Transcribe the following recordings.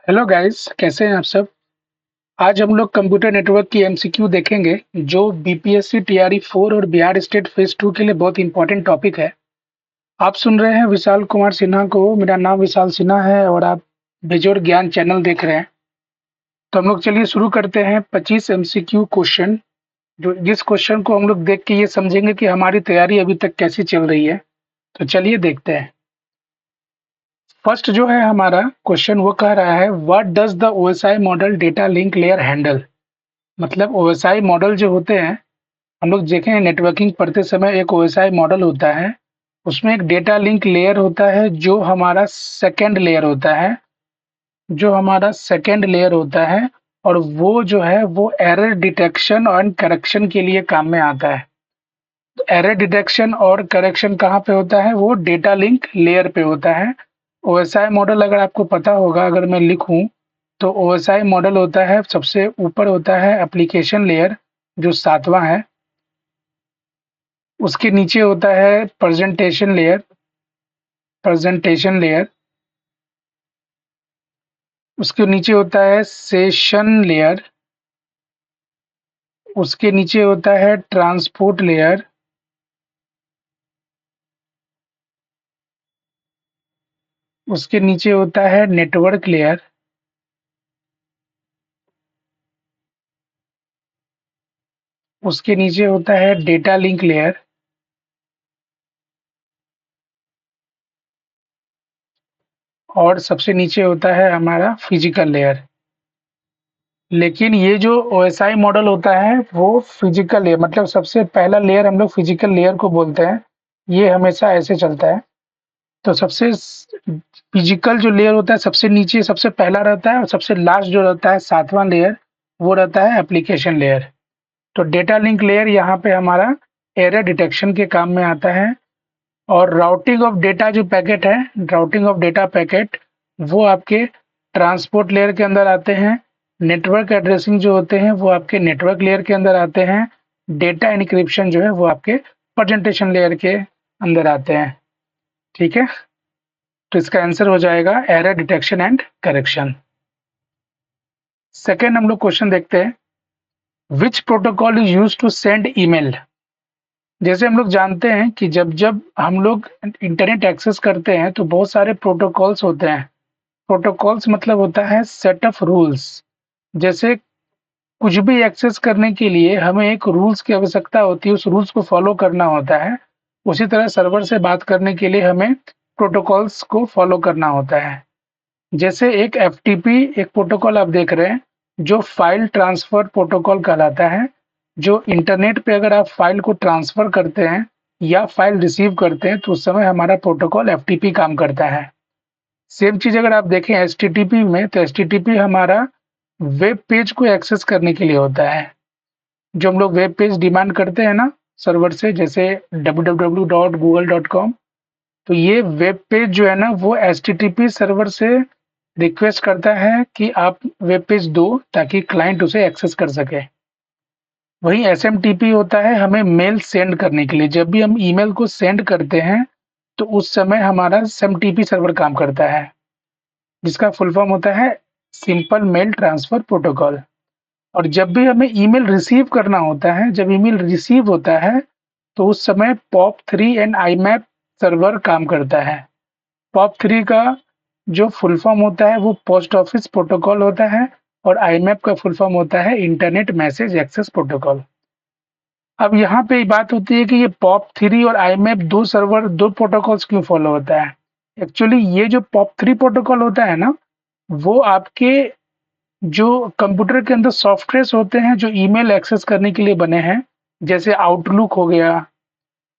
Hello guys, कैसे हैं आप सब। आज हम लोग कंप्यूटर नेटवर्क की एमसीक्यू देखेंगे जो बीपीएससी टीआरई 4 और बिहार स्टेट फेज 2 के लिए बहुत इंपॉर्टेंट टॉपिक है। आप सुन रहे हैं विशाल कुमार सिन्हा को। मेरा नाम विशाल सिन्हा है और आप बेजोड़ ज्ञान चैनल देख रहे हैं। तो हम लोग चलिए शुरू करते हैं 25 एमसीक्यू क्वेश्चन। जो जिस क्वेश्चन को हम लोग देख के ये समझेंगे कि हमारी तैयारी अभी तक कैसी चल रही है। तो चलिए देखते हैं। फर्स्ट जो है हमारा क्वेश्चन वो कह रहा है, what does the OSI model data link layer handle. मतलब ओएसआई मॉडल जो होते हैं, हम लोग देखें नेटवर्किंग पढ़ते समय एक ओएसआई मॉडल होता है। उसमें एक डेटा लिंक लेयर होता है जो हमारा सेकंड लेयर होता है, और वो जो है वो एरर डिटेक्शन और करेक्शन के लिए काम में आता है। तो एरर डिटेक्शन और करेक्शन कहाँ पे होता है? वो डेटा लिंक लेयर पे होता है। ओएसआई मॉडल अगर आपको पता होगा, अगर मैं लिखूं तो ओएसआई मॉडल होता है, सबसे ऊपर होता है एप्लीकेशन लेयर जो 7वां है। उसके नीचे होता है प्रेजेंटेशन लेयर। उसके नीचे होता है सेशन लेयर। उसके नीचे होता है ट्रांसपोर्ट लेयर। उसके नीचे होता है नेटवर्क लेयर। उसके नीचे होता है डेटा लिंक लेयर। और सबसे नीचे होता है हमारा फिजिकल लेयर। लेकिन ये जो ओएसआई मॉडल होता है वो फिजिकल लेयर, मतलब सबसे पहला लेयर हम लोग फिजिकल लेयर को बोलते हैं। ये हमेशा ऐसे चलता है। तो सबसे फिजिकल जो लेयर होता है सबसे नीचे सबसे पहला रहता है, और सबसे लास्ट जो रहता है 7वां लेयर वो रहता है एप्लीकेशन लेयर। तो डेटा लिंक लेयर यहाँ पे हमारा एरर डिटेक्शन के काम में आता है। और राउटिंग ऑफ डेटा पैकेट वो आपके ट्रांसपोर्ट लेयर के अंदर आते हैं। नेटवर्क एड्रेसिंग जो होते हैं वो आपके नेटवर्क लेयर के अंदर आते हैं। डेटा इनक्रिप्शन जो है वो आपके प्रेजेंटेशन लेयर के अंदर आते हैं। ठीक है, तो इसका आंसर हो जाएगा error detection and correction. Second हम लोग क्वेश्चन देखते हैं, which protocol is use to send email. जैसे हम लोग जानते हैं कि जब जब हम लोग इंटरनेट एक्सेस करते हैं तो बहुत सारे प्रोटोकॉल्स होते हैं। प्रोटोकॉल्स मतलब होता है सेट ऑफ रूल्स। जैसे कुछ भी एक्सेस करने के लिए हमें एक रूल्स की आवश्यकता होती है, उस रूल्स को फॉलो करना होता है। उसी तरह सर्वर से बात करने के लिए हमें प्रोटोकॉल्स को फॉलो करना होता है। जैसे एक एफटीपी एक प्रोटोकॉल आप देख रहे हैं जो फाइल ट्रांसफर प्रोटोकॉल कहलाता है। जो इंटरनेट पे अगर आप फाइल को ट्रांसफर करते हैं या फाइल रिसीव करते हैं तो उस समय हमारा प्रोटोकॉल एफटीपी काम करता है। सेम चीज अगर आप देखें एचटीटीपी में, तो एचटीटीपी हमारा वेब पेज को एक्सेस करने के लिए होता है। जो हम लोग वेब पेज डिमांड करते हैं ना सर्वर से, जैसे www.google.com, तो ये वेब पेज जो है ना वो एचटीटीपी सर्वर से रिक्वेस्ट करता है कि आप वेब पेज दो ताकि क्लाइंट उसे एक्सेस कर सके। वही एसएमटीपी होता है हमें मेल सेंड करने के लिए। जब भी हम ईमेल को सेंड करते हैं तो उस समय हमारा एसएमटीपी सर्वर काम करता है, जिसका फुल फॉर्म होता है सिंपल मेल ट्रांसफर प्रोटोकॉल। और जब भी हमें ईमेल रिसीव करना होता है, जब ईमेल रिसीव होता है तो उस समय पॉप3 एंड आईमैप सर्वर काम करता है। पॉप3 का जो फुल फॉर्म होता है वो पोस्ट ऑफिस प्रोटोकॉल होता है, और आईमैप का फुल फॉर्म होता है इंटरनेट मैसेज एक्सेस प्रोटोकॉल। अब यहाँ पे बात होती है कि ये पॉप3 और आईमैप दो प्रोटोकॉल्स क्यों फॉलो होता है। एक्चुअली ये जो पॉप3 प्रोटोकॉल होता है ना, वो आपके जो कंप्यूटर के अंदर सॉफ्टवेयर होते हैं जो ईमेल एक्सेस करने के लिए बने हैं, जैसे आउटलुक हो गया,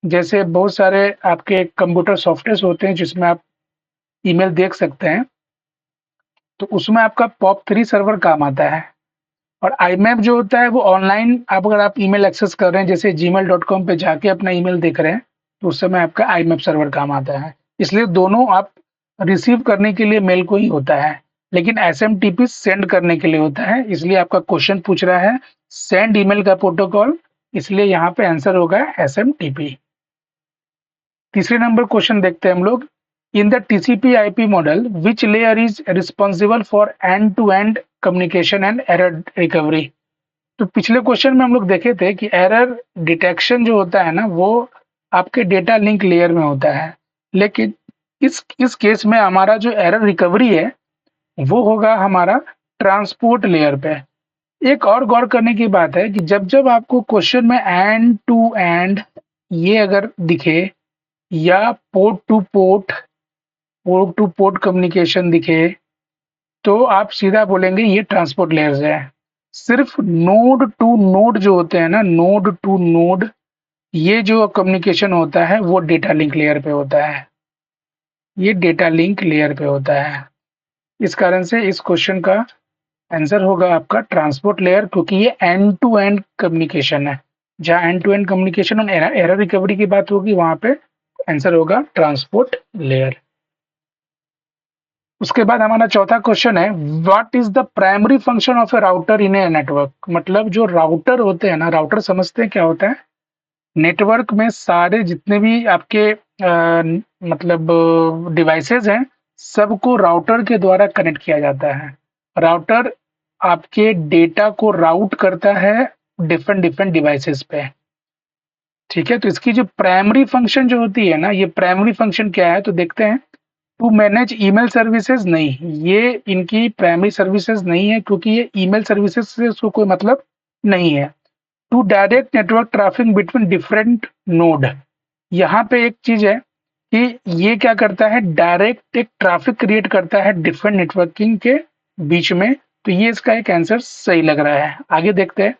जैसे बहुत सारे आपके कंप्यूटर सॉफ्टवेयर होते हैं जिसमें आप ईमेल देख सकते हैं, तो उसमें आपका पॉप3 सर्वर काम आता है। और आईमैप जो होता है वो ऑनलाइन अगर आप ईमेल एक्सेस कर रहे हैं, जैसे gmail.com पे जाके अपना ईमेल देख रहे हैं, तो उस समय आपका आईमैप सर्वर काम आता है। इसलिए दोनों आप रिसीव करने के लिए मेल को ही होता है, लेकिन एसएमटीपी सेंड करने के लिए होता है। इसलिए आपका क्वेश्चन पूछ रहा है सेंड ईमेल का प्रोटोकॉल, इसलिए यहाँ पे आंसर होगा एसएमटीपी। तीसरे नंबर क्वेश्चन देखते हैं हम लोग, in the TCP/IP model which layer is responsible for end to end communication and error recovery. तो पिछले क्वेश्चन में हम लोग देखे थे कि एरर डिटेक्शन जो होता है ना वो आपके डेटा लिंक लेयर में होता है, लेकिन इस केस में हमारा जो एरर रिकवरी है वो होगा हमारा ट्रांसपोर्ट लेयर पे। एक और गौर करने की बात है कि जब जब आपको क्वेश्चन में एंड टू एंड ये अगर दिखे या पोर्ट टू पोर्ट कम्युनिकेशन दिखे तो आप सीधा बोलेंगे ये ट्रांसपोर्ट लेयर्स है। सिर्फ नोड टू नोड जो होते हैं ना, नोड टू नोड, ये जो कम्युनिकेशन होता है वो डेटा लिंक लेयर पे होता है, ये डेटा लिंक लेयर पे होता है। इस कारण से इस क्वेश्चन का आंसर होगा आपका ट्रांसपोर्ट लेयर, क्योंकि ये एंड टू एंड कम्युनिकेशन है। जहाँ एंड टू एंड कम्युनिकेशन और एरर रिकवरी की बात होगी वहां पे आंसर होगा ट्रांसपोर्ट लेयर। उसके बाद हमारा चौथा क्वेश्चन है, what is the primary function of A router in a network. मतलब जो राउटर होते हैं ना, राउटर समझते हैं क्या होता है? नेटवर्क में सारे जितने भी आपके मतलब डिवाइसेस हैं सबको राउटर के द्वारा कनेक्ट किया जाता है। राउटर आपके डेटा को राउट करता है डिफरेंट डिफरेंट डिवाइसेस पे, ठीक है। तो इसकी जो प्राइमरी फंक्शन जो होती है ना, ये प्राइमरी फंक्शन क्या है तो देखते हैं। टू मैनेज ईमेल सर्विसेज, नहीं, ये इनकी प्राइमरी सर्विसेज नहीं है क्योंकि ये ईमेल सर्विसेज से उसको कोई मतलब नहीं है। To direct network traffic between different node, यहाँ पे एक चीज है कि ये क्या करता है, डायरेक्ट एक ट्रैफिक क्रिएट करता है डिफरेंट नेटवर्किंग के बीच में। तो ये इसका एक आंसर सही लग रहा है। आगे देखते हैं।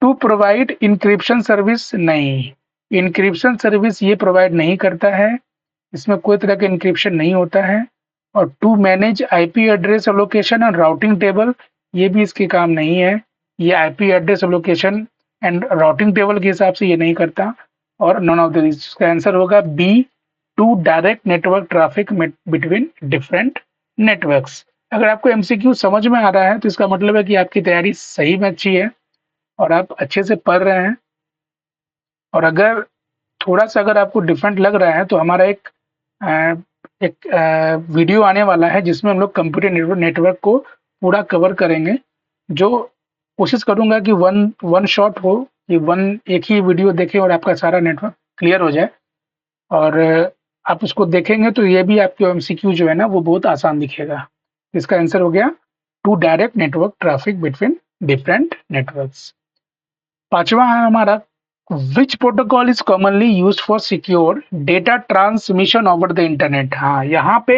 टू प्रोवाइड इंक्रिप्शन सर्विस, नहीं, इंक्रिप्शन सर्विस ये प्रोवाइड नहीं करता है, इसमें कोई तरह का इंक्रिप्शन नहीं होता है। और to manage IP address allocation और राउटिंग टेबल, ये भी इसके काम नहीं है। ये IP address allocation and routing table के हिसाब से ये नहीं करता। और नॉन ऑफ द इसका आंसर होगा B, to direct network traffic between different networks. अगर आपको एमसीक्यू समझ में आ रहा है तो इसका मतलब है कि आपकी तैयारी सही में अच्छी है और आप अच्छे से पढ़ रहे हैं। और अगर थोड़ा सा अगर आपको डिफरेंट लग रहा है तो हमारा एक वीडियो आने वाला है जिसमें हम लोग कंप्यूटर नेटवर्क को पूरा कवर करेंगे, जो कोशिश करूंगा कि वन शॉट हो, कि एक ही वीडियो देखें और आपका सारा नेटवर्क क्लियर हो जाए। और आप उसको देखेंगे तो ये भी आपके एमसीक्यू जो है ना वो बहुत आसान दिखेगा। इसका आंसर हो गया to direct network traffic between different networks. पांचवा है हमारा, which protocol is commonly used for secure data transmission over the internet. हाँ, यहाँ पे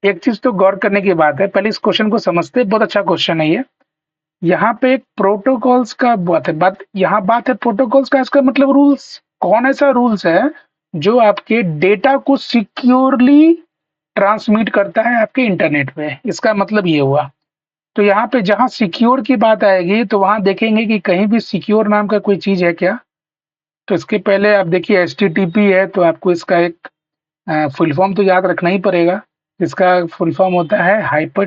एक चीज तो गौर करने की बात है, पहले इस क्वेश्चन को समझते, बहुत अच्छा क्वेश्चन है ये। यहाँ पे एक प्रोटोकॉल्स का बात है प्रोटोकॉल्स का, इसका मतलब रूल्स। कौन ऐसा रूल्स है जो आपके डेटा को सिक्योरली ट्रांसमिट करता है आपके इंटरनेट पे, इसका मतलब ये हुआ। तो यहाँ पे जहाँ सिक्योर की बात आएगी तो वहां देखेंगे कि कहीं भी सिक्योर नाम का कोई चीज है क्या। तो इसके पहले आप देखिए HTTP है तो आपको इसका एक फुल फॉर्म तो याद रखना ही पड़ेगा। इसका फुल फॉर्म होता है हाइपर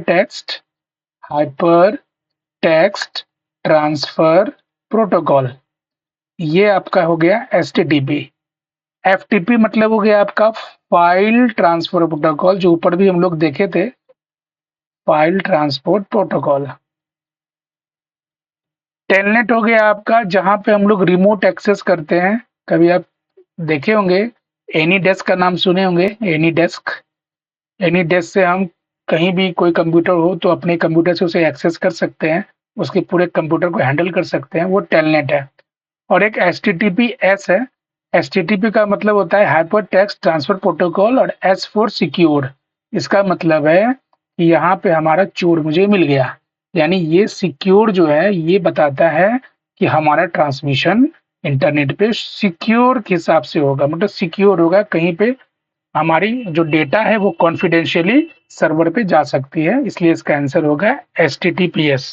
टेक्स्ट ट्रांसफर प्रोटोकॉल। ये आपका हो गया HTTP। FTP मतलब हो गया आपका फाइल ट्रांसफर प्रोटोकॉल, जो ऊपर भी हम लोग देखे थे, फाइल ट्रांसपोर्ट प्रोटोकॉल। टेलनेट हो गया आपका जहां पे हम लोग रिमोट एक्सेस करते हैं। कभी आप देखे होंगे, एनी डेस्क का नाम सुने होंगे, एनी डेस्क से हम कहीं भी कोई कंप्यूटर हो तो अपने कंप्यूटर से उसे एक्सेस कर सकते हैं, उसके पूरे कंप्यूटर को हैंडल कर सकते हैं, वो टेलनेट है। और एक HTTPS है। HTTP का मतलब होता है हाइपर टेक्स्ट ट्रांसफर प्रोटोकॉल, और S फॉर सिक्योर। इसका मतलब है कि यहाँ पे हमारा चोर मुझे मिल गया, यानी ये सिक्योर जो है ये बताता है कि हमारा ट्रांसमिशन इंटरनेट पे सिक्योर के हिसाब से होगा, मतलब सिक्योर होगा, कहीं पे हमारी जो डेटा है वो कॉन्फिडेंशियली सर्वर पे जा सकती है, इसलिए इसका आंसर होगा HTTPS।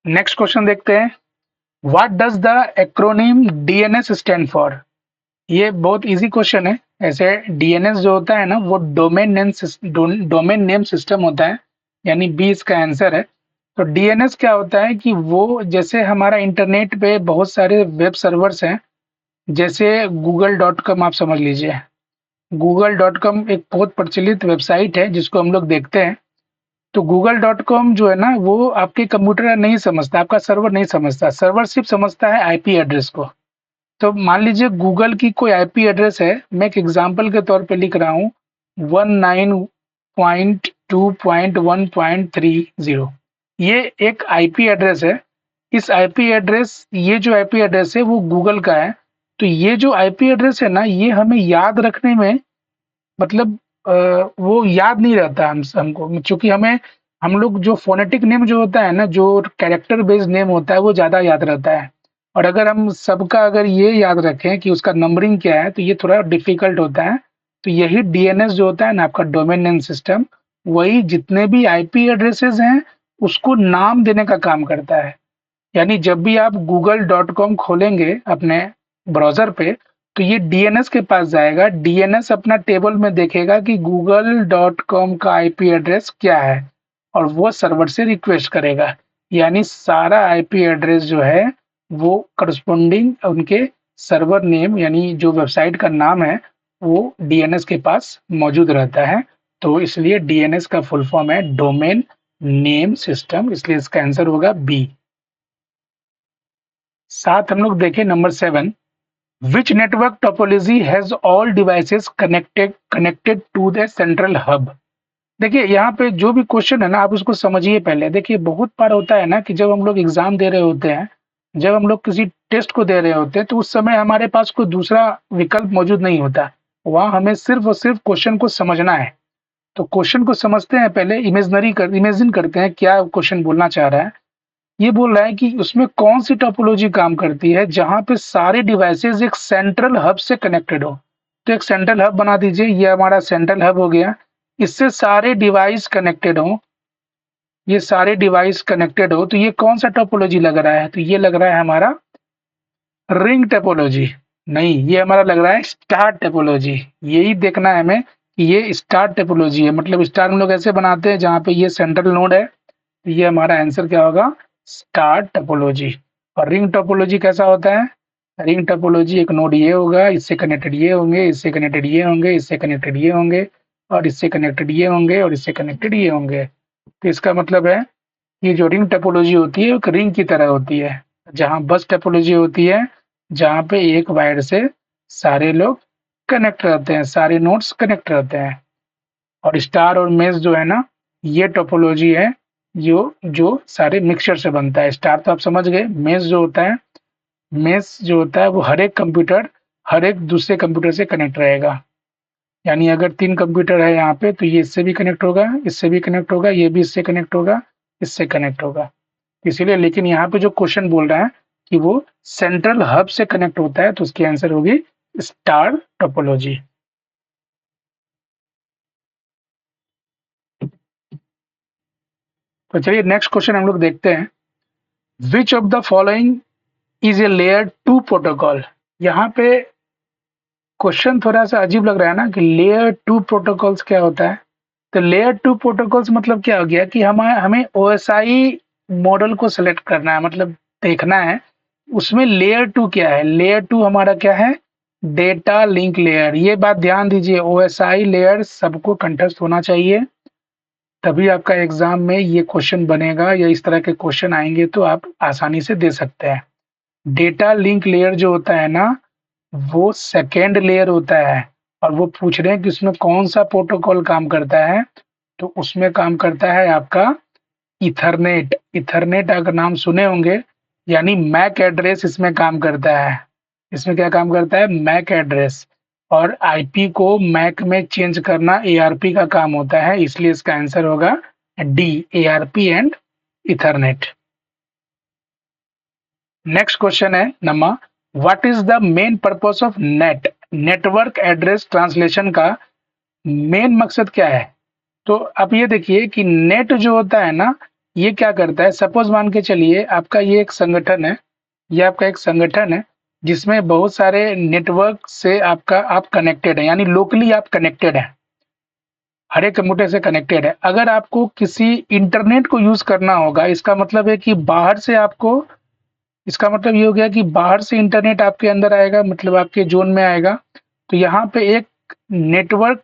नेक्स्ट क्वेश्चन देखते हैं, what does the acronym DNS stand for. ये बहुत इजी क्वेश्चन है। ऐसे DNS जो होता है ना वो डोमेन नेम सिस्टम होता है, यानी बी इसका आंसर है। तो DNS क्या होता है कि वो, जैसे हमारा इंटरनेट पे बहुत सारे वेब सर्वर्स हैं जैसे google.com आप समझ लीजिए। google.com एक बहुत प्रचलित वेबसाइट है जिसको हम लोग देखते हैं। तो google.com जो है ना वो आपके कंप्यूटर नहीं समझता, आपका सर्वर नहीं समझता, सर्वर सिर्फ समझता है आईपी एड्रेस को। तो मान लीजिए गूगल की कोई आईपी एड्रेस है, मैं एक एग्जांपल के तौर पे लिख रहा हूँ 19.2.1.30। ये एक आईपी एड्रेस है। इस आईपी एड्रेस ये जो आईपी एड्रेस है वो गूगल का है। तो ये जो आईपी एड्रेस है ना ये हमें याद रखने में मतलब वो याद नहीं रहता हमको, चूंकि हमें हम लोग जो फोनेटिक नेम जो होता है ना, जो कैरेक्टर बेस्ड नेम होता है वो ज़्यादा याद रहता है। और अगर हम सबका अगर ये याद रखें कि उसका नंबरिंग क्या है तो ये थोड़ा डिफिकल्ट होता है। तो यही डीएनएस जो होता है ना आपका डोमेन नेम सिस्टम, वही जितने भी आईपी एड्रेसेस हैं उसको नाम देने का काम करता है। यानी जब भी आप google.com खोलेंगे अपने ब्राउज़र पे, तो ये डीएनएस के पास जाएगा। डीएनएस अपना टेबल में देखेगा कि google.com का आईपी एड्रेस क्या है और वो सर्वर से रिक्वेस्ट करेगा। यानी सारा आईपी एड्रेस जो है वो करस्पॉन्डिंग उनके सर्वर नेम यानी जो वेबसाइट का नाम है वो डीएनएस के पास मौजूद रहता है। तो इसलिए डीएनएस का फुल फॉर्म है डोमेन नेम सिस्टम, इसलिए इसका आंसर होगा बी। साथ हम लोग देखें number 7, which network topology has all devices connected to the central hub. देखिए यहाँ पे जो भी क्वेश्चन है ना आप उसको समझिए पहले। देखिए बहुत बार होता है ना कि जब हम लोग एग्जाम दे रहे होते हैं, जब हम लोग किसी टेस्ट को दे रहे होते हैं तो उस समय हमारे पास कोई दूसरा विकल्प मौजूद नहीं होता। वहाँ हमें सिर्फ और सिर्फ क्वेश्चन को समझना है। तो क्वेश्चन को समझते हैं पहले, इमेजिन करते हैं क्या क्वेश्चन बोलना चाह रहा है। ये बोल रहा है कि उसमें कौन सी टोपोलॉजी काम करती है जहां पे सारे डिवाइसेस एक सेंट्रल हब से कनेक्टेड हो। तो एक सेंट्रल हब बना दीजिए, ये हमारा सेंट्रल हब हो गया। इससे सारे डिवाइस कनेक्टेड हो, ये सारे डिवाइस कनेक्टेड हो, तो ये कौन सा टोपोलॉजी लग रहा है? तो ये लग रहा है हमारा रिंग टोपोलॉजी। नहीं, ये हमारा लग रहा है स्टार टोपोलॉजी। यही देखना है हमें कि ये स्टार टोपोलॉजी है। मतलब स्टार हम लोग ऐसे बनाते हैं जहाँ पे ये सेंट्रल नोड है। तो ये हमारा आंसर क्या होगा? Star topology. और रिंग टोपोलॉजी कैसा होता है? रिंग टोपोलॉजी एक नोड ये होगा, इससे कनेक्टेड ये होंगे, इससे कनेक्टेड ये होंगे, इससे कनेक्टेड ये होंगे, और इससे कनेक्टेड ये होंगे, और इससे कनेक्टेड ये होंगे। तो इसका मतलब है ये जो रिंग टोपोलॉजी होती है एक रिंग की तरह होती है। जहाँ बस टोपोलॉजी होती है जहाँ पे एक वायर से सारे लोग कनेक्ट रहते हैं, सारे नोड्स कनेक्ट रहते हैं। और स्टार और मेश जो है ना ये टोपोलॉजी है जो जो सारे मिक्सचर से बनता है। स्टार तो आप समझ गए। मेश जो होता है वो हर एक कंप्यूटर हर एक दूसरे कंप्यूटर से कनेक्ट रहेगा। यानी अगर 3 कंप्यूटर है यहाँ पे तो ये इससे भी कनेक्ट होगा, इससे भी कनेक्ट होगा, ये भी इससे कनेक्ट होगा, इससे कनेक्ट होगा। इसीलिए लेकिन यहाँ पे जो क्वेश्चन बोल रहा है कि वो सेंट्रल हब से कनेक्ट होता है तो उसकी आंसर होगी स्टार टोपोलॉजी। तो चलिए नेक्स्ट क्वेश्चन हम लोग देखते हैं। विच of the following is a layer 2 protocol. यहाँ पे क्वेश्चन थोड़ा सा अजीब लग रहा है ना कि लेयर 2 प्रोटोकॉल्स क्या होता है। तो लेयर 2 प्रोटोकॉल्स मतलब क्या हो गया कि हमें ओएसआई मॉडल को सिलेक्ट करना है, मतलब देखना है उसमें लेयर 2 क्या है। लेयर 2 हमारा क्या है? Data link layer. ये बात ध्यान दीजिए, ओएसआई लेयर सबको कंठस्थ होना चाहिए, तभी आपका एग्जाम में ये क्वेश्चन बनेगा या इस तरह के क्वेश्चन आएंगे तो आप आसानी से दे सकते हैं। डेटा लिंक लेयर जो होता है ना वो सेकेंड लेयर होता है। और वो पूछ रहे हैं कि उसमें कौन सा प्रोटोकॉल काम करता है, तो उसमें काम करता है आपका इथरनेट। इथरनेट अगर नाम सुने होंगे, यानी मैक एड्रेस इसमें काम करता है। इसमें क्या काम करता है? MAC address. और आईपी को मैक में चेंज करना एआरपी का काम होता है, इसलिए इसका आंसर होगा D, ARP and ethernet. Next question है number, what is the main purpose of NAT. Network address translation का मेन मकसद क्या है? तो आप ये देखिए कि नेट जो होता है ना ये क्या करता है। सपोज मान के चलिए आपका ये एक संगठन है, ये आपका एक संगठन है जिसमें बहुत सारे नेटवर्क से आप कनेक्टेड है, यानी लोकली आप कनेक्टेड है, हर एक कंप्यूटर से कनेक्टेड है। अगर आपको किसी इंटरनेट को यूज करना होगा, इसका मतलब है कि बाहर से आपको इसका मतलब ये हो गया कि बाहर से इंटरनेट आपके अंदर आएगा, मतलब आपके ज़ोन में आएगा। तो यहाँ पे एक नेटवर्क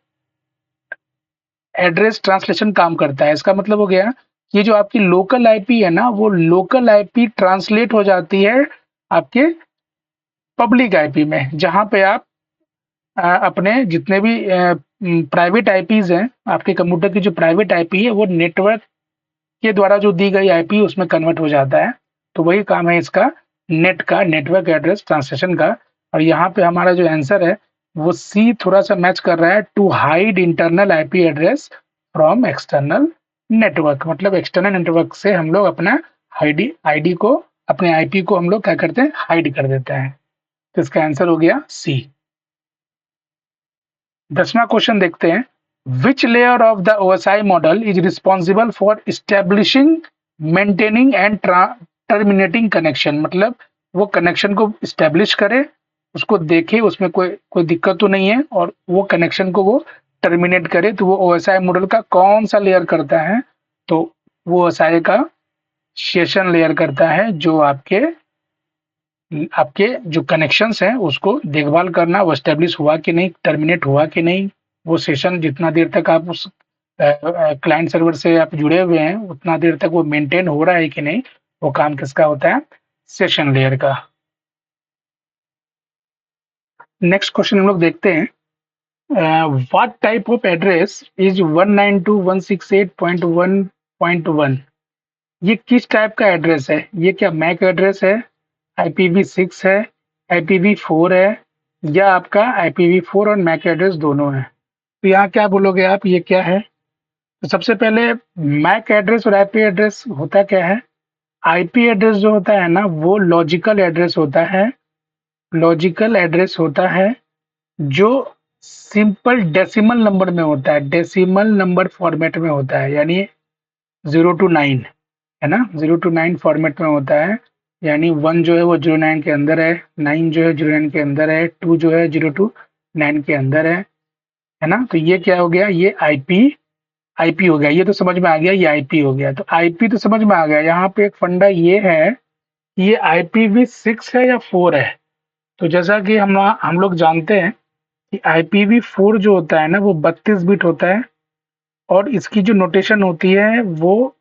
एड्रेस ट्रांसलेशन काम करता है। इसका मतलब हो गया, ये जो आपकी लोकल आईपी है ना, वो लोकल आईपी ट्रांसलेट हो जाती है आपके पब्लिक आईपी में, जहाँ पे आप अपने जितने भी प्राइवेट आईपीज़ हैं, आपके कंप्यूटर की जो प्राइवेट आईपी है, वो नेटवर्क के द्वारा जो दी गई आईपी उसमें कन्वर्ट हो जाता है। तो वही काम है इसका, नेट का, नेटवर्क एड्रेस ट्रांसलेशन का। और यहाँ पे हमारा जो आंसर है वो सी थोड़ा सा मैच कर रहा है, to hide internal IP address from external network. मतलब एक्सटर्नल नेटवर्क से हम लोग अपना आईडी आईडी को, अपने आईपी को हम लोग क्या करते हैं, हाइड कर देते हैं। तो इसका आंसर हो गया सी। 10वां क्वेश्चन देखते हैं। Which layer of the OSI model is responsible for establishing, maintaining and terminating connection. मतलब वो कनेक्शन को इस्टेब्लिश करे, उसको देखे उसमें कोई कोई दिक्कत तो नहीं है, और वो कनेक्शन को वो टर्मिनेट करे। तो वो ओएसआई मॉडल का कौन सा लेयर करता है? तो वो ओएसआई का सेशन लेयर करता है, जो आपके आपके जो कनेक्शंस हैं उसको देखभाल करना, वो एस्टेब्लिश हुआ कि नहीं, टर्मिनेट हुआ कि नहीं, वो सेशन जितना देर तक आप उस क्लाइंट सर्वर से आप जुड़े हुए हैं उतना देर तक वो मेंटेन हो रहा है कि नहीं, वो काम किसका होता है, सेशन लेयर का। नेक्स्ट क्वेश्चन हम लोग देखते हैं। What type of address is 192.168.1.1? ये किस टाइप का एड्रेस है? ये क्या मैक एड्रेस है, IPv6 है, IPv4 है, या आपका IPv4 और मैक एड्रेस दोनों है? तो यहाँ क्या बोलोगे आप, ये क्या है? तो सबसे पहले मैक एड्रेस और आईपी एड्रेस होता क्या है? आईपी एड्रेस जो होता है ना, वो लॉजिकल एड्रेस होता है। लॉजिकल एड्रेस होता है जो सिंपल डेसिमल नंबर में होता है, डेसिमल नंबर फॉर्मेट में होता है, यानी 0 to 9, है ना, 0 to 9 फॉर्मेट में होता है। यानी 1 जो है वो 09 के अंदर है, 9 जो है 09 के अंदर है, 2 जो है 0 to 9 के अंदर है ना। तो ये क्या हो गया, ये आईपी आईपी हो गया। ये तो समझ में आ गया, ये आईपी हो गया। तो आईपी तो समझ में आ गया। यहाँ पे एक फंडा ये है, ये IPv6 है या 4 है? तो जैसा कि हम लोग जानते हैं कि IPv4 जो होता है ना, वो 32 बिट होता है, और इसकी जो नोटेशन होती है वो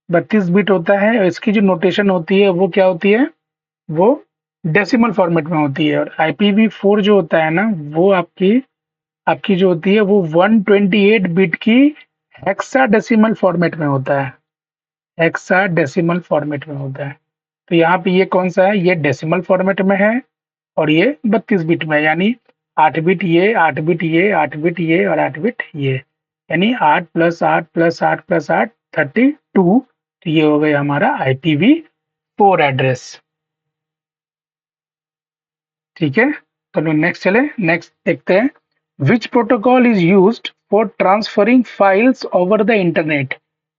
32 बिट होता है, और इसकी जो नोटेशन होती है वो क्या होती है, वो डेसिमल फॉर्मेट में होती है। और IPv4 जो होता है ना, वो आपकी आपकी जो होती है वो 128 बिट की हेक्साडेसिमल फॉर्मेट में होता है, हेक्साडेसिमल फॉर्मेट में होता है। तो यहाँ पे ये कौन सा है, ये डेसिमल फॉर्मेट में है, और ये 32 बिट में, यानी 8 बिट ये, 8 बिट ये, 8 बिट ये, और 8 बिट ये, यानी 8 + 8 + 8 + 8 32। तो ये हो गया हमारा IPv4 एड्रेस। ठीक है, चलो नेक्स्ट चले। नेक्स्ट देखते हैं। Which protocol is used for transferring files over the internet?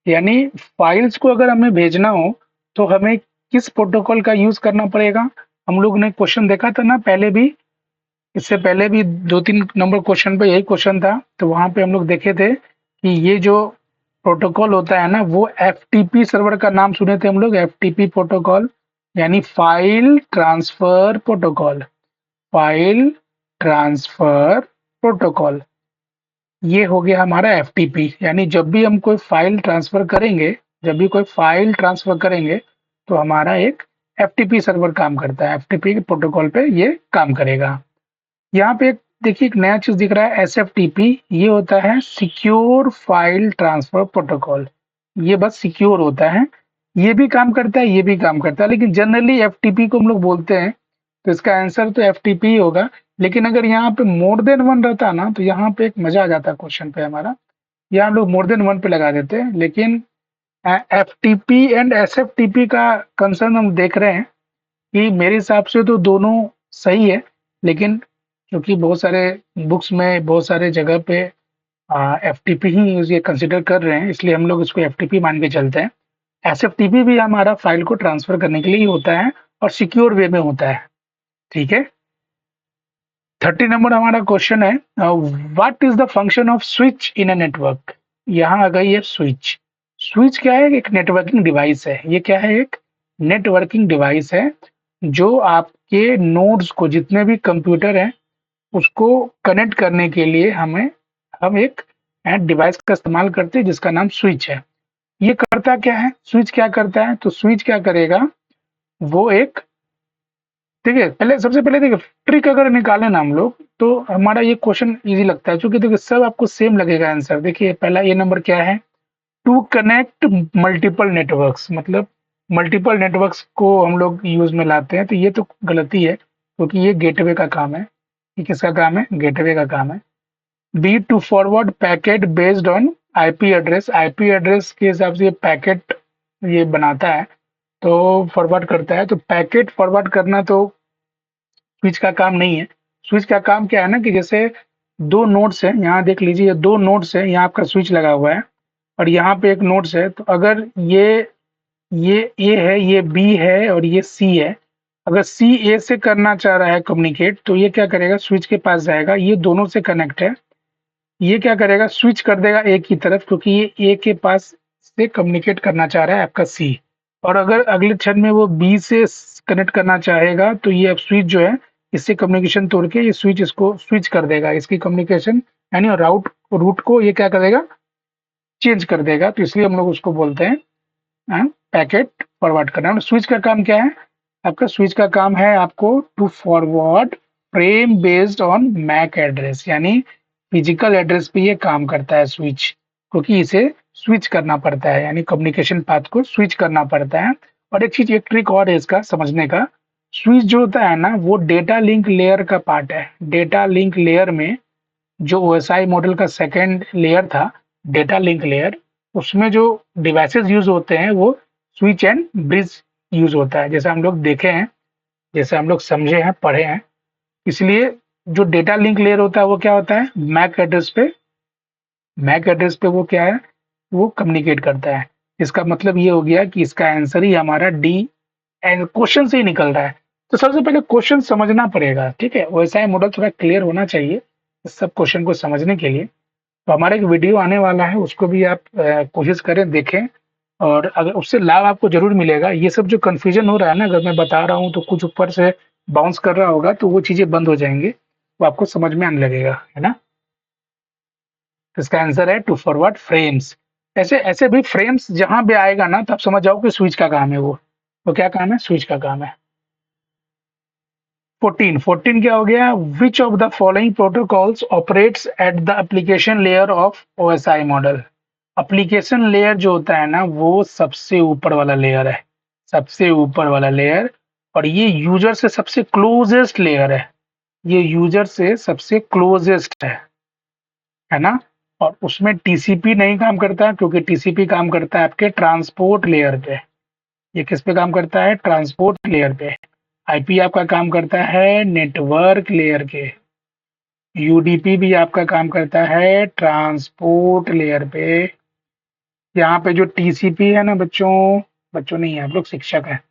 यानी फाइल्स को अगर हमें भेजना हो तो हमें किस प्रोटोकॉल का यूज करना पड़ेगा? हम लोग ने क्वेश्चन देखा था ना पहले भी, इससे पहले भी 2-3 नंबर क्वेश्चन पे यही क्वेश्चन था। तो वहां पे हम लोग देखे थे कि ये जो प्रोटोकॉल होता है ना, वो FTP सर्वर का नाम सुने थे हम लोग, FTP प्रोटोकॉल, यानी file transfer protocol, file transfer protocol. ये हो गया हमारा FTP। यानी जब भी हम कोई फाइल ट्रांसफर करेंगे, जब भी कोई फाइल ट्रांसफर करेंगे, तो हमारा एक FTP सर्वर काम करता है, FTP के प्रोटोकॉल पे ये काम करेगा। यहाँ पे देखिए एक नया चीज दिख रहा है, SFTP। ये होता है सिक्योर फाइल ट्रांसफर प्रोटोकॉल। ये बस सिक्योर होता है, ये भी काम करता है, ये भी काम करता है, लेकिन जनरली FTP को हम लोग बोलते हैं। तो इसका आंसर तो FTP ही होगा। लेकिन अगर यहाँ पे मोर देन वन रहता ना, तो यहाँ पे एक मजा आ जाता क्वेश्चन पे हमारा। यहाँ हम लोग मोर देन वन पे लगा देते हैं, लेकिन FTP एंड SFTP का कंसर्न हम देख रहे हैं कि मेरे हिसाब से तो दोनों सही है, लेकिन क्योंकि बहुत सारे बुक्स में, बहुत सारे जगह पे FTP ही ये कंसिडर कर रहे हैं, इसलिए हम लोग इसको FTP मान के चलते हैं। SFTP भी हमारा फाइल को ट्रांसफर करने के लिए ही होता है, और सिक्योर वे में होता है। ठीक है, 30 नंबर हमारा क्वेश्चन है। What is the function off switch in a network? यहाँ आ गई है स्विच। स्विच क्या है? एक नेटवर्किंग डिवाइस है। ये क्या है? एक नेटवर्किंग डिवाइस है जो आपके नोड्स को, जितने भी कंप्यूटर हैं, उसको कनेक्ट करने के लिए हम एक डिवाइस का इस्तेमाल करते हैं जिसका नाम स्विच है। ये करता क्या है, स्विच क्या करता है, तो स्विच क्या करेगा, वो एक, ठीक है, पहले सबसे पहले देखिए ट्रिक अगर निकालें ना हम लोग, तो हमारा ये क्वेश्चन इजी लगता है, क्योंकि देखिए सब आपको सेम लगेगा आंसर। देखिए पहला ये नंबर क्या है, टू कनेक्ट मल्टीपल नेटवर्क्स, मतलब मल्टीपल नेटवर्क्स को हम लोग यूज में लाते हैं, तो ये तो गलती है, क्योंकि ये गेटवे का काम है। ये किसका काम है, गेटवे का काम है। B, to forward packet based on IP address, IP address के हिसाब से ये पैकेट ये बनाता है, तो फॉरवर्ड करता है। तो पैकेट फॉरवर्ड करना तो स्विच का काम नहीं है। स्विच का काम क्या है ना, कि जैसे दो नोड्स है, यहाँ देख लीजिए दो नोड्स है, यहाँ आपका स्विच लगा हुआ है और यहाँ पे एक नोड्स है, तो अगर ये ए है, ये बी है और ये सी है, अगर सी ए से करना चाह रहा है कम्युनिकेट, तो ये क्या करेगा, स्विच के पास जाएगा, ये दोनों से कनेक्ट है, ये क्या करेगा, स्विच कर देगा ए की तरफ, क्योंकि ये ए के पास से कम्युनिकेट करना चाह रहा है आपका सी। और अगर अगले क्षण में वो बी से कनेक्ट करना चाहेगा, तो ये अब स्विच जो है, इससे कम्युनिकेशन तोड़ के ये स्विच इसको स्विच कर देगा, इसकी कम्युनिकेशन यानी रूट को ये क्या करेगा, चेंज कर देगा। तो इसलिए हम लोग उसको बोलते हैं पैकेट फॉरवर्ड करना। स्विच का काम क्या है, आपका स्विच का काम है आपको to forward frame based on MAC address, यानी फिजिकल एड्रेस पे ये काम करता है स्विच, क्योंकि इसे स्विच करना पड़ता है, यानी कम्युनिकेशन पाथ को स्विच करना पड़ता है। और एक चीज, एक ट्रिक और है इसका समझने का, स्विच जो होता है ना, वो डेटा लिंक लेयर का पार्ट है। डेटा लिंक लेयर में जो ओएसआई मॉडल का सेकेंड लेयर था, डेटा लिंक लेयर, उसमें जो डिवाइसेस यूज होते हैं वो स्विच एंड ब्रिज यूज होता है, जैसे हम लोग देखे हैं, जैसे हम लोग समझे हैं, पढ़े हैं। इसलिए जो डेटा लिंक लेयर होता है वो क्या होता है, मैक एड्रेस पे वो क्या है, वो कम्युनिकेट करता है। इसका मतलब ये हो गया कि इसका आंसर ही हमारा डी क्वेश्चन से ही निकल रहा है। तो सबसे पहले क्वेश्चन समझना पड़ेगा, ठीक है, ओएसआई मॉडल थोड़ा क्लियर होना चाहिए इस सब क्वेश्चन को समझने के लिए। तो हमारा एक वीडियो आने वाला है, उसको भी आप कोशिश करें, देखें, और अगर उससे लाभ आपको जरूर मिलेगा। ये सब जो कंफ्यूजन हो रहा है ना, अगर मैं बता रहा हूँ तो कुछ ऊपर से बाउंस कर रहा होगा, तो वो चीजें बंद हो जाएंगी, वो आपको समझ में आने लगेगा, है ना। तो इसका आंसर है टू फॉरवर्ड फ्रेम्स। ऐसे ऐसे भी फ्रेम्स जहां भी आएगा ना, तब समझ जाओ कि स्विच का काम है वो क्या काम है, स्विच का काम है। 14 क्या हो गया, विच of the following protocols operates at the application layer of OSI model. Application layer जो होता है ना, वो सबसे ऊपर वाला लेयर है, सबसे ऊपर वाला लेयर, और ये यूजर से सबसे क्लोजेस्ट लेयर है, ये यूजर से सबसे क्लोजेस्ट है ना। और उसमें टीसीपी नहीं काम करता, क्योंकि टीसीपी काम करता है आपके ट्रांसपोर्ट लेयर पे। ये किस पे काम करता है, ट्रांसपोर्ट लेयर पे। आईपी आपका काम करता है नेटवर्क लेयर के। यूडीपी भी आपका काम करता है ट्रांसपोर्ट लेयर पे। यहाँ पे जो टीसीपी है ना बच्चों, बच्चों नहीं है, आप लोग शिक्षक हैं।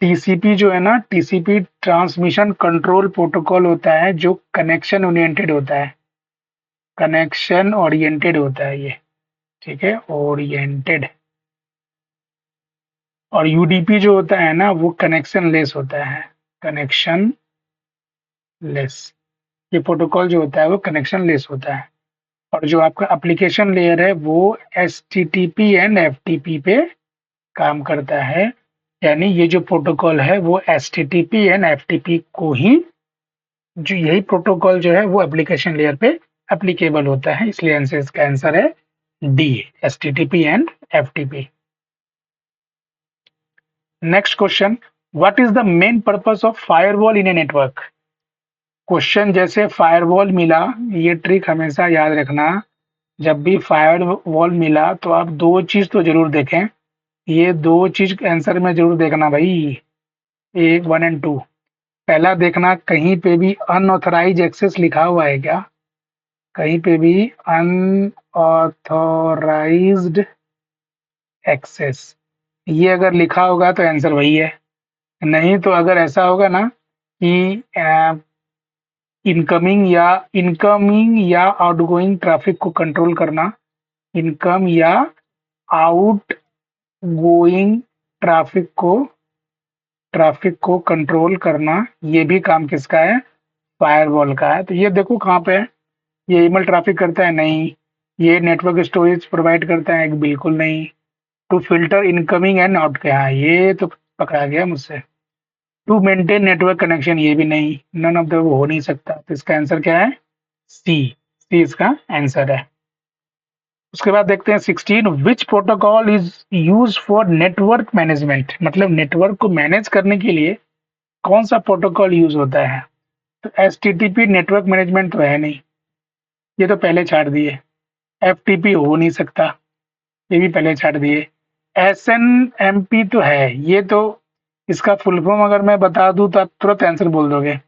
टीसीपी जो है ना, टीसीपी ट्रांसमिशन कंट्रोल प्रोटोकॉल होता है, जो कनेक्शन ओरिएंटेड होता है, कनेक्शन ओरिएंटेड होता है ये, ठीक है, ओरिएंटेड। और यूडीपी जो होता है ना, वो कनेक्शन लेस होता है, कनेक्शन लेस। ये प्रोटोकॉल जो होता है वो कनेक्शन लेस होता है। और जो आपका एप्लीकेशन लेयर है वो एचटीटीपी एंड एफटीपी पे काम करता है, यानी ये जो प्रोटोकॉल है वो एचटीटीपी एंड एफटीपी को ही, जो यही प्रोटोकॉल जो है वो एप्लीकेशन लेयर पे एप्लीकेबल होता है। इसलिए आंसर, इसका आंसर है D, HTTP and FTP. Next question, what is the main purpose of firewall in a network. Question जैसे फायरवॉल मिला, ये ट्रिक हमेशा याद रखना, जब भी फायरवॉल मिला तो आप दो चीज तो जरूर देखें, ये दो चीज आंसर में जरूर देखना भाई, एक 1 एंड 2। पहला देखना, कहीं पे भी अनऑथराइज एक्सेस लिखा हुआ है क्या, कहीं पे भी अनऑथराइज्ड एक्सेस, ये अगर लिखा होगा तो आंसर वही है। नहीं तो अगर ऐसा होगा ना कि इनकमिंग या आउटगोइंग ट्रैफिक को कंट्रोल करना, इनकम या आउट गोइंग ट्रैफिक को ट्रैफिक को कंट्रोल करना, ये भी काम किसका है? फायरवॉल का है। तो ये देखो कहाँ पे है, ये ईमेल ट्रैफिक करता है? नहीं। ये नेटवर्क स्टोरेज प्रोवाइड करता है? बिल्कुल नहीं। To filter incoming and out के, हाँ ये तो पकड़ा गया मुझसे। टू मेंटेन नेटवर्क कनेक्शन, ये भी नहीं, नन ऑफ द वो हो नहीं सकता। तो इसका आंसर क्या है? सी। सी इसका आंसर है। उसके बाद देखते हैं 16, विच protocol is use for network management, मतलब नेटवर्क को मैनेज करने के लिए कौन सा प्रोटोकॉल यूज होता है? तो एचटीटीपी नेटवर्क मैनेजमेंट तो है नहीं, ये तो पहले छाट दिए। एफटीपी हो नहीं सकता, ये भी पहले छाट दिए। एसएनएमपी तो है, ये तो इसका फुल फॉर्म अगर मैं बता दूं तो आप तुरंत आंसर बोल दोगे।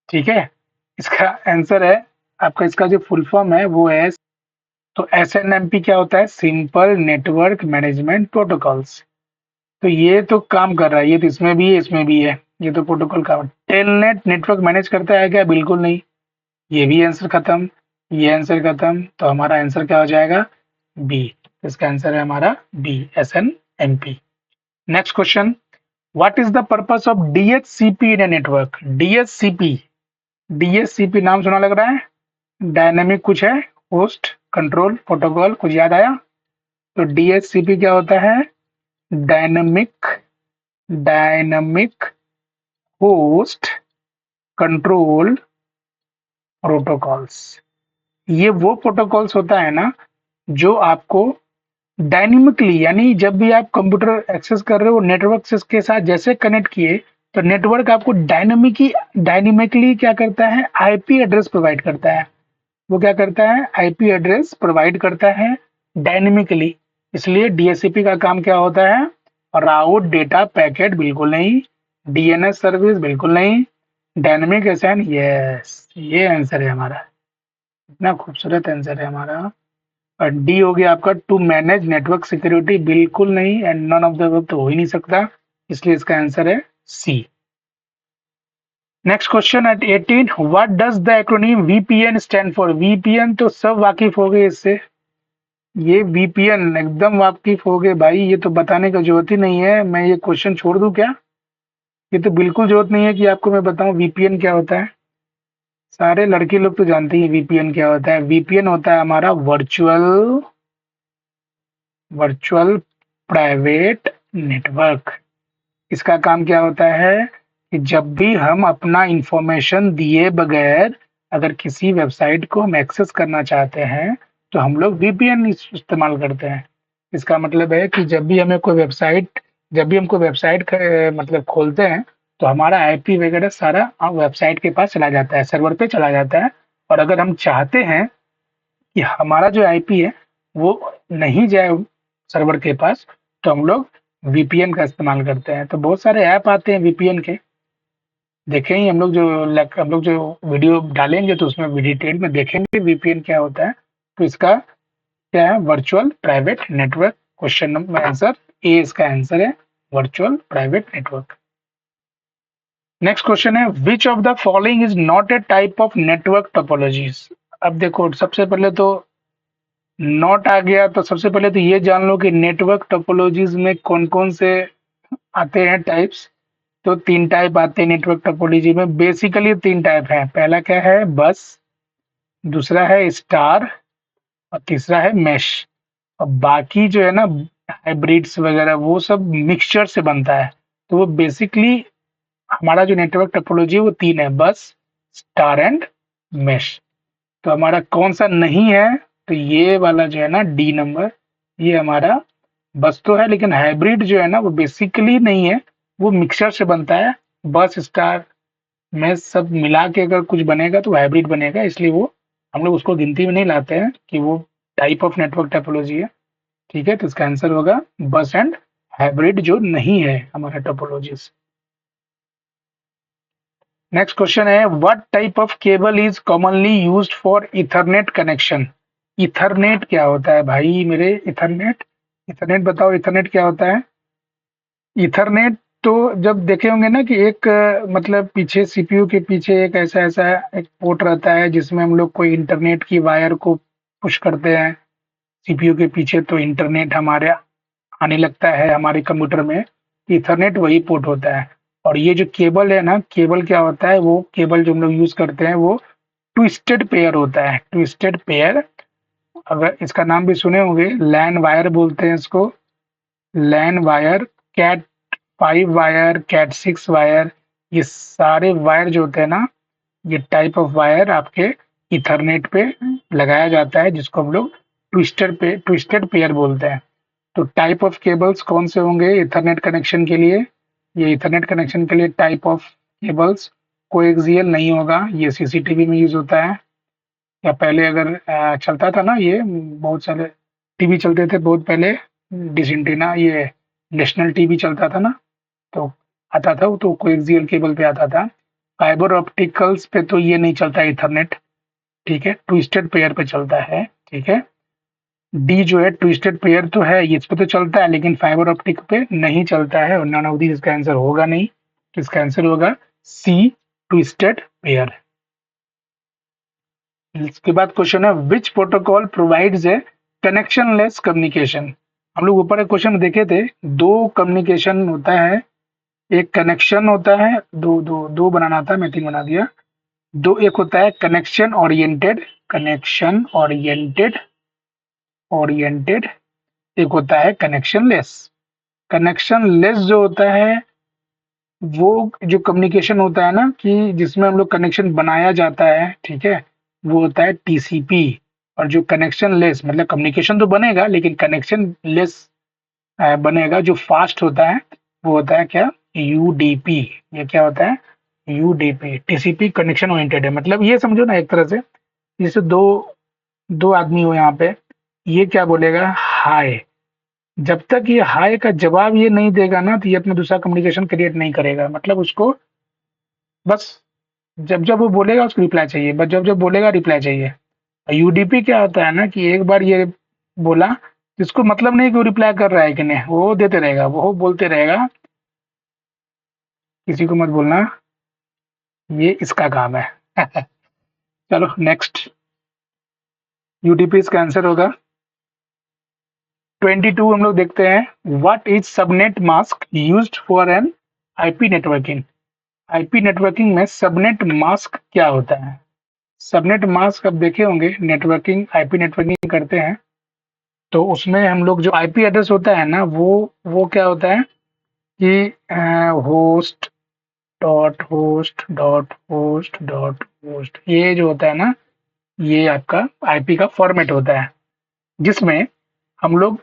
ठीक है, इसका आंसर है आपका, इसका जो फुल फॉर्म है वो है, तो एसएनएमपी क्या होता है? Simple network management protocols. तो ये तो काम कर रहा है, ये तो इसमें भी है, इसमें भी है, ये तो प्रोटोकॉल का। टेलनेट नेटवर्क मैनेज करता है क्या? बिल्कुल नहीं। ये भी आंसर खत्म, ये आंसर खत्म, तो हमारा आंसर क्या हो जाएगा? बी। इसका आंसर है हमारा B, SNMP. Next question, what is the purpose of DHCP in a network? DHCP, DHCP नाम सुना लग रहा है, डायनेमिक कुछ है, होस्ट कंट्रोल प्रोटोकॉल, कुछ याद आया? तो डीएचसीपी क्या होता है? Dynamic dynamic host control protocols. ये वो प्रोटोकॉल्स होता है ना जो आपको डायनेमिकली, यानी जब भी आप कंप्यूटर एक्सेस कर रहे हो नेटवर्क से के साथ जैसे कनेक्ट किए, तो नेटवर्क आपको डायनेमिकली क्या करता है? आईपी एड्रेस प्रोवाइड करता है। वो क्या करता है? आईपी एड्रेस प्रोवाइड करता है डायनेमिकली। इसलिए डीएचसीपी का काम क्या होता है? राउट डेटा पैकेट, बिल्कुल नहीं। डीएनएस सर्विस, बिल्कुल नहीं। डायनेमिक एसएन, यस, ये आंसर है हमारा। इतना खूबसूरत आंसर है हमारा। और डी हो गया आपका, टू मैनेज नेटवर्क सिक्योरिटी, बिल्कुल नहीं, and none of the above तो हो ही नहीं सकता, इसलिए इसका आंसर है C. Next question at 18, what does the acronym VPN stand for? VPN तो सब वाकिफ हो गए इससे, ये वीपीएन एकदम वाकिफ हो गए भाई, ये तो बताने का जरूरत ही नहीं है। मैं ये क्वेश्चन छोड़ दूं क्या? ये तो बिल्कुल जरूरत नहीं है कि आपको मैं बताऊं वीपीएन क्या होता है। सारे लड़के लोग तो जानते हैं वीपीएन क्या होता है। वीपीएन होता है हमारा वर्चुअल वर्चुअल प्राइवेट नेटवर्क। इसका काम क्या होता है कि जब भी हम अपना इंफॉर्मेशन दिए बगैर अगर किसी वेबसाइट को हम एक्सेस करना चाहते हैं तो हम लोग वीपीएन इस्तेमाल करते हैं। इसका मतलब है कि जब भी हम कोई वेबसाइट मतलब खोलते हैं तो हमारा आईपी वगैरह सारा वेबसाइट के पास चला जाता है, सर्वर पे चला जाता है। और अगर हम चाहते हैं कि हमारा जो आईपी है वो नहीं जाए सर्वर के पास, तो हम लोग वीपीएन का इस्तेमाल करते हैं। तो बहुत सारे ऐप आते हैं वीपीएन के, देखेंगे हम लोग जो वीडियो डालेंगे तो उसमें डिटेल में देखेंगे वीपीएन क्या होता है। तो इसका क्या है? Virtual private network. Question number answer A इसका आंसर है, virtual private network. Next question है, which of the following is not a type of network topologies? अब देखो सबसे पहले तो नॉट आ गया, तो सबसे पहले तो ये जान लो कि नेटवर्क टोपोलॉजीज में कौन कौन से आते हैं टाइप्स। तो 3 टाइप आते हैं नेटवर्क टोपोलॉजी में, बेसिकली 3 टाइप हैं। पहला क्या है? बस, दूसरा है स्टार, और तीसरा है मैश। और बाकी जो है ना हाइब्रिड्स वगैरह वो सब मिक्सचर से बनता है। तो वो बेसिकली हमारा जो नेटवर्क टोपोलॉजी है वो 3 है, बस, स्टार एंड मैश। तो हमारा कौन सा नहीं है? तो ये वाला जो है ना डी नंबर, ये हमारा बस तो है, लेकिन हाइब्रिड जो है ना वो बेसिकली नहीं है, वो मिक्सचर से बनता है। बस स्टार में सब मिला के अगर कुछ बनेगा तो हाइब्रिड बनेगा, इसलिए वो हम लोग उसको गिनती में नहीं लाते हैं कि वो टाइप ऑफ नेटवर्क टोपोलॉजी है। ठीक है, तो इसका आंसर होगा बस एंड हाइब्रिड जो नहीं है हमारा टोपोलॉजीज। नेक्स्ट क्वेश्चन है, what type of cable is commonly used for Ethernet connection? Ethernet क्या होता है भाई मेरे? इथरनेट, इथरनेट बताओ, इथरनेट क्या होता है? इथरनेट तो जब देखे होंगे ना कि एक मतलब पीछे सीपीयू के पीछे एक ऐसा ऐसा एक पोर्ट रहता है जिसमें हम लोग कोई इंटरनेट की वायर को पुश करते हैं सीपीयू के पीछे, तो इंटरनेट हमारे आने लगता है हमारे कंप्यूटर में। ईथरनेट वही पोर्ट होता है। और ये जो केबल है ना, केबल क्या होता है, वो केबल जो हम लोग यूज करते हैं वो ट्विस्टेड पेयर होता है, ट्विस्टेड पेयर। अगर इसका नाम भी सुने होंगे, लैन वायर बोलते हैं इसको, LAN wire, cat 5 wire, cat 6 wire, ये सारे वायर जो होते हैं ना, ये टाइप ऑफ वायर आपके इथरनेट पे लगाया जाता है, जिसको हम लोग ट्विस्टेड पेयर बोलते हैं। तो टाइप ऑफ केबल्स कौन से होंगे इथरनेट कनेक्शन के लिए? ये इथरनेट कनेक्शन के लिए टाइप ऑफ केबल्स कोएक्सियल नहीं होगा, ये सीसीटीवी में यूज होता है। या पहले अगर चलता था ना, ये बहुत सारे टीवी चलते थे बहुत पहले, डिश एंटीना, ये नेशनल टीवी चलता था ना, तो आता था वो तो कोएक्सियल केबल पे आता था। फाइबर ऑप्टिकल्स पे तो ये नहीं चलता इथरनेट, ठीक है, ट्विस्टेड पेयर पे चलता है, ठीक है। डी जो है ट्विस्टेड पेयर तो है, इस पे तो चलता है, लेकिन फाइबर ऑप्टिक पे नहीं चलता है, और नन ऑफ दिस इसका आंसर होगा नहीं। तो इसका आंसर होगा सी, ट्विस्टेड पेयर। इसके बाद क्वेश्चन है विच protocol provides a connectionless communication. हम लोग ऊपर एक क्वेश्चन देखे थे, दो कम्युनिकेशन होता है, एक कनेक्शन होता है, दो दो दो बनाना था, मैं तीन बना दिया। दो, एक होता है connection oriented, connection oriented, oriented, एक होता है कनेक्शन लेस। कनेक्शन लेस जो होता है वो जो कम्युनिकेशन होता है ना, कि जिसमें हम लोग कनेक्शन बनाया जाता है, ठीक है, वो होता है टीसीपी। और जो कनेक्शन लेस मतलब कम्युनिकेशन तो बनेगा लेकिन कनेक्शन लेस बनेगा, जो फास्ट होता है वो होता है क्या, यूडीपी। ये क्या होता है, यूडीपी। टीसीपी कनेक्शन ओरिएंटेड है, मतलब ये समझो ना एक तरह से, जैसे दो दो आदमी हो यहाँ पे, ये क्या बोलेगा, हाय। जब तक ये हाय का जवाब ये नहीं देगा ना, तो ये अपना दूसरा कम्युनिकेशन क्रिएट नहीं करेगा। मतलब उसको बस जब जब वो बोलेगा उसको रिप्लाई चाहिए, बस जब जब बोलेगा रिप्लाई चाहिए। यूडीपी क्या होता है ना, कि एक बार ये बोला, जिसको मतलब नहीं कि वो रिप्लाई कर रहा है कि नहीं, वो देते रहेगा, वो बोलते रहेगा, किसी को मत बोलना, ये इसका काम है। चलो नेक्स्ट, यूडीपी इसका आंसर होगा 22। हम लोग देखते हैं, what is subnet mask used for an IP networking. IP networking में सबनेट मास्क क्या होता है? सबनेट मास्क आप देखे होंगे, नेटवर्किंग आईपी नेटवर्किंग करते हैं तो उसमें हम लोग जो आईपी एड्रेस होता है ना, वो क्या होता है कि host dot host dot host dot host, ये जो होता है ना, ये आपका आईपी का फॉर्मेट होता है, जिसमें हम लोग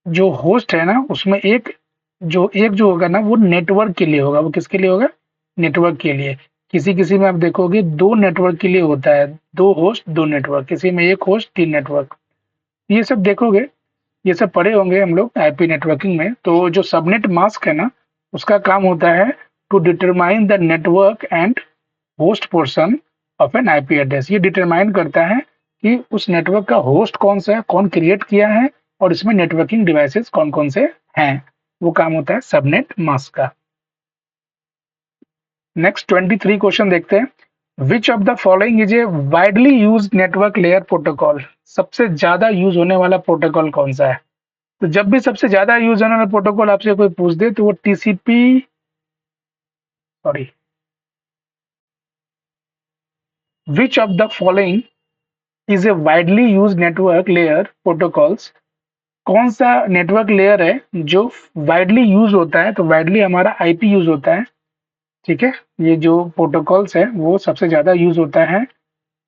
जो होस्ट है ना, उसमें एक जो होगा ना, वो नेटवर्क के लिए होगा। वो किसके लिए होगा, नेटवर्क के लिए। किसी किसी में आप देखोगे दो नेटवर्क के लिए होता है, दो होस्ट दो नेटवर्क, किसी में एक होस्ट तीन नेटवर्क, ये सब देखोगे, ये सब पढ़े होंगे हम लोग आईपी नेटवर्किंग में। तो जो सबनेट मास्क है ना, उसका काम होता है to determine the network and host portion of an IP address. ये डिटरमाइन करता है कि उस नेटवर्क का होस्ट कौन सा है, कौन क्रिएट किया है, और इसमें नेटवर्किंग डिवाइसेस कौन कौन से हैं। वो काम होता है सबनेट मास्क का। नेक्स्ट 23 क्वेश्चन देखते हैं, विच of the following is a widely use network layer protocol. सबसे ज्यादा यूज होने वाला प्रोटोकॉल कौन सा है? तो जब भी सबसे ज्यादा यूज होने वाला प्रोटोकॉल आपसे कोई पूछ दे तो वो TCP, sorry, which of the following is a widely use network layer protocols. कौन सा नेटवर्क लेयर है जो वाइडली यूज होता है? तो वाइडली हमारा आईपी यूज होता है, ठीक है। ये जो प्रोटोकॉल्स है वो सबसे ज्यादा यूज होता है,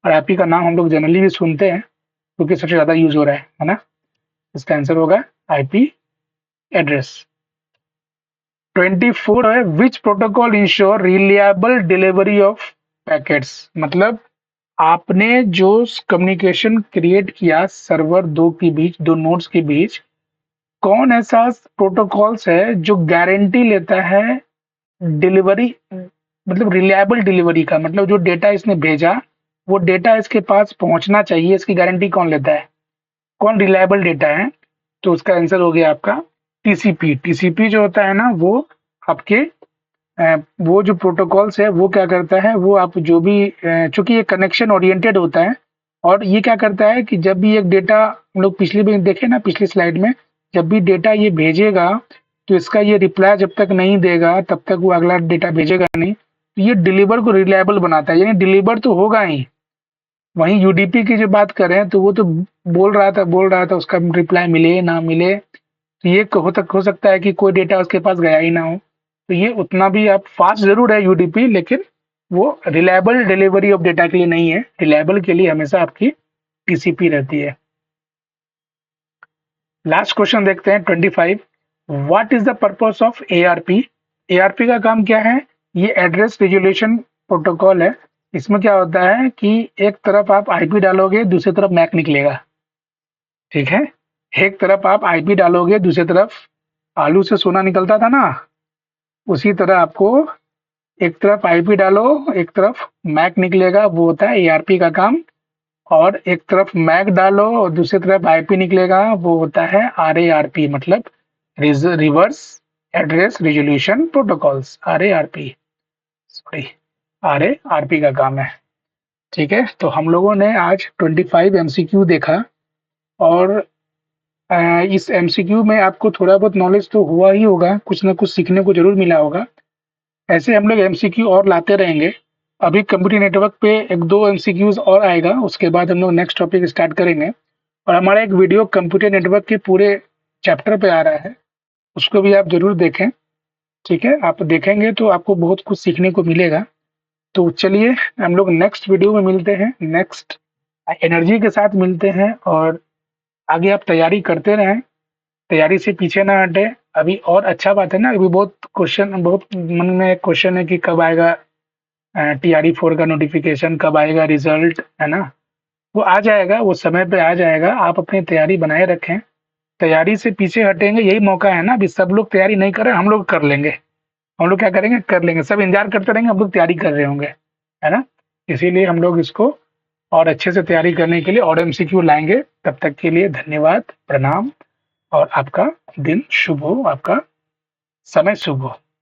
और आईपी का नाम हम लोग जनरली भी सुनते हैं क्योंकि सबसे ज्यादा यूज हो रहा है ना। इसका आंसर होगा आईपी एड्रेस। 24 है, विच protocol ensure reliable delivery of packets. मतलब आपने जो कम्युनिकेशन क्रिएट किया सर्वर दो के बीच, दो नोड्स के बीच, कौन ऐसा प्रोटोकॉल्स है जो गारंटी लेता है डिलीवरी, मतलब रिलायबल डिलीवरी का, मतलब जो डेटा इसने भेजा वो डेटा इसके पास पहुंचना चाहिए, इसकी गारंटी कौन लेता है, कौन रिलायबल डेटा है? तो उसका आंसर हो गया आपका टीसीपी। टीसीपी जो होता है ना, वो आपके वो जो प्रोटोकॉल्स है वो क्या करता है, वो आप जो भी चूंकि ये कनेक्शन ओरिएंटेड होता है, और ये क्या करता है कि जब भी एक डेटा, हम लोग पिछली भी देखे ना, पिछली स्लाइड में, जब भी डेटा ये भेजेगा तो इसका ये रिप्लाई जब तक नहीं देगा तब तक वो अगला डेटा भेजेगा नहीं। तो ये डिलीवर को रिलायबल बनाता है, यानी डिलीवर तो होगा ही। वहीं यूडीपी की जो बात करें तो वो तो बोल रहा था उसका रिप्लाई मिले ना मिले, तो ये हो सकता है कि कोई डेटा उसके पास गया ही ना हो। तो ये उतना भी आप फास्ट जरूर है यूडीपी, लेकिन वो रिलायबल डिलीवरी ऑफ डेटा के लिए नहीं है। रिलायबल के लिए हमेशा आपकी टीसीपी रहती है। लास्ट क्वेश्चन देखते हैं 25। What is the purpose of ARP? ARP का काम क्या है? ये एड्रेस रिजोल्यूशन प्रोटोकॉल है। इसमें क्या होता है कि एक तरफ आप आईपी डालोगे, दूसरी तरफ मैक निकलेगा, ठीक है। एक तरफ आप आईपी डालोगे, दूसरी तरफ आलू से सोना निकलता था ना, उसी तरह आपको एक तरफ आईपी डालो, एक तरफ मैक निकलेगा, वो होता है एआरपी का काम। और एक तरफ मैक डालो और दूसरी तरफ आईपी निकलेगा, वो होता है आरएआरपी, मतलब reverse address resolution protocols, RARP, sorry, RARP का काम है, ठीक है। तो हम लोगों ने आज 25 एमसीक्यू देखा, और इस एमसीक्यू में आपको थोड़ा बहुत नॉलेज तो हुआ ही होगा, कुछ ना कुछ सीखने को जरूर मिला होगा। ऐसे हम लोग एमसीक्यू और लाते रहेंगे। अभी कंप्यूटर नेटवर्क पे एक दो एमसीक्यूज और आएगा, उसके बाद हम लोग नेक्स्ट टॉपिक स्टार्ट करेंगे। और हमारा एक वीडियो कंप्यूटर नेटवर्क के पूरे चैप्टर पे आ रहा है, उसको भी आप जरूर देखें, ठीक है। आप देखेंगे तो आपको बहुत कुछ सीखने को मिलेगा। तो चलिए हम लोग नेक्स्ट वीडियो में मिलते हैं, नेक्स्ट एनर्जी के साथ मिलते हैं। और आगे आप तैयारी करते रहें, तैयारी से पीछे ना हटे। अभी और अच्छा बात है ना, अभी बहुत क्वेश्चन, बहुत मन में एक क्वेश्चन है कि कब आएगा TRE4 का नोटिफिकेशन, कब आएगा रिजल्ट, है ना। वो आ जाएगा, वो समय पे आ जाएगा। आप अपनी तैयारी बनाए रखें, तैयारी से पीछे हटेंगे यही मौका है ना। अभी सब लोग तैयारी नहीं कर रहे, हम लोग कर लेंगे। हम लोग क्या करेंगे, कर लेंगे। सब इंतजार करते रहेंगे, हम लोग तैयारी कर रहे होंगे, है ना। इसीलिए हम लोग इसको और अच्छे से तैयारी करने के लिए और एमसीक्यू लाएंगे। तब तक के लिए धन्यवाद, प्रणाम, और आपका दिन शुभ हो, आपका समय शुभ हो।